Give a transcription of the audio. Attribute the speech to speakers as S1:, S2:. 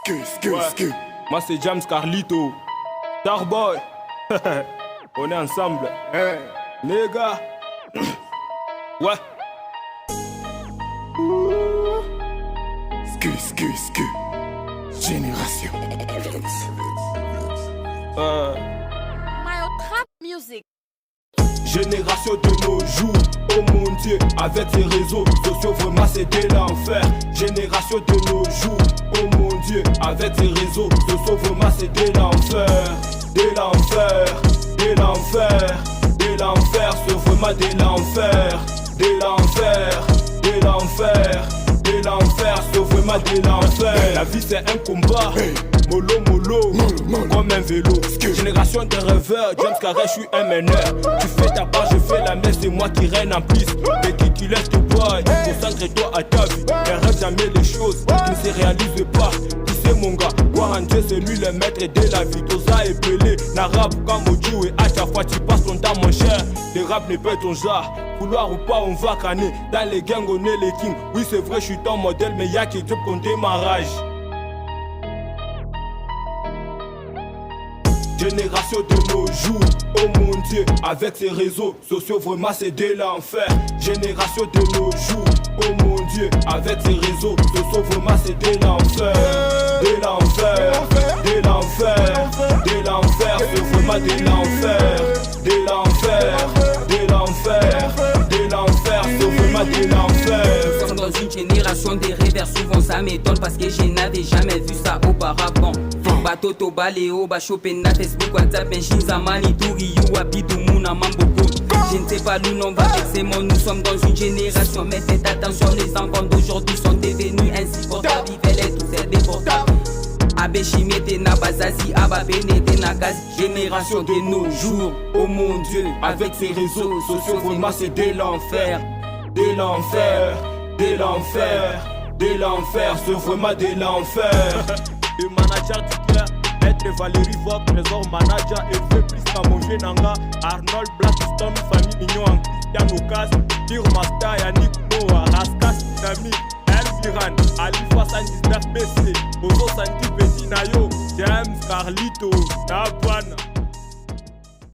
S1: Ouais. Moi c'est James Carlito, Starboy. On est ensemble. Les gars. Ouais.
S2: Génération.
S3: My trap music.
S1: Génération de nos jours, oh mon Dieu, avec ces réseaux sociaux, vraiment c'est de l'enfer. Génération de nos jours, oh mon Dieu, avec ces réseaux sociaux, vraiment c'est de l'enfer. De l'enfer, de l'enfer, de l'enfer, c'est vraiment de l'enfer. De l'enfer, de l'enfer, de l'enfer, c'est vraiment de l'enfer. La vie c'est un combat. Mollo mollo, comme un vélo. Génération de rêveurs, James Carré, je suis un meneur. Tu fais ta part, je fais la messe, c'est moi qui règne en plus. Mais qui tu laisses te boy, concentre-toi à ta vie. Ne rêve jamais les choses qui ne se réalisent pas. Tu sais mon gars, voir en Dieu c'est lui le maître de la vie. Tosa et Pelé, n'arabe comme Oju et à chaque fois tu passes ton temps mon cher. Les rap n'est pas ton genre. Vouloir ou pas on va canner. Dans les gangs on est les kings. Oui c'est vrai je suis ton modèle mais y'a qui te pour démarrage. Génération de nos jours, oh mon Dieu, avec ces réseaux sociaux, vraiment c'est de l'enfer. Génération de nos jours, oh mon Dieu, avec ces réseaux sociaux, vraiment c'est de l'enfer. De l'enfer, de l'enfer, de l'enfer, c'est vraiment de l'enfer. De l'enfer, de l'enfer, de l'enfer, c'est vraiment de l'enfer.
S4: Nous sommes dans une génération des rêveurs, souvent ça m'étonne parce que je n'avais jamais vu ça auparavant. Bato to baléo, ba chopin na Facebook, WhatsApp, Benjinza, Manitouri, Youabidu, Mouna, Mamboko. Je ne sais pas d'où l'on va avec ces mots, nous sommes dans une génération, mais faites attention, les enfants d'aujourd'hui sont devenus insupportables, ils veulent tous être déportables. Abe Chimete na Bazazi, Aba Benete na Gazi. Génération de nos jours, oh mon Dieu, avec ces réseaux sociaux, vraiment c'est de l'enfer.
S1: De l'enfer, de l'enfer, de l'enfer, c'est vraiment de l'enfer. Le manager du cœur, Maître Valérie Vogue, trésor manager, et fait plus qu'à manger Nanga, Arnold Blackstone, famille mignon en Christian Ocas, Tire Master, Yannick Noah, Raskas, Nami, Elviran, Alifa 119 PC, Ozo Santi Petit Nayo, James Carlito, Nabuana.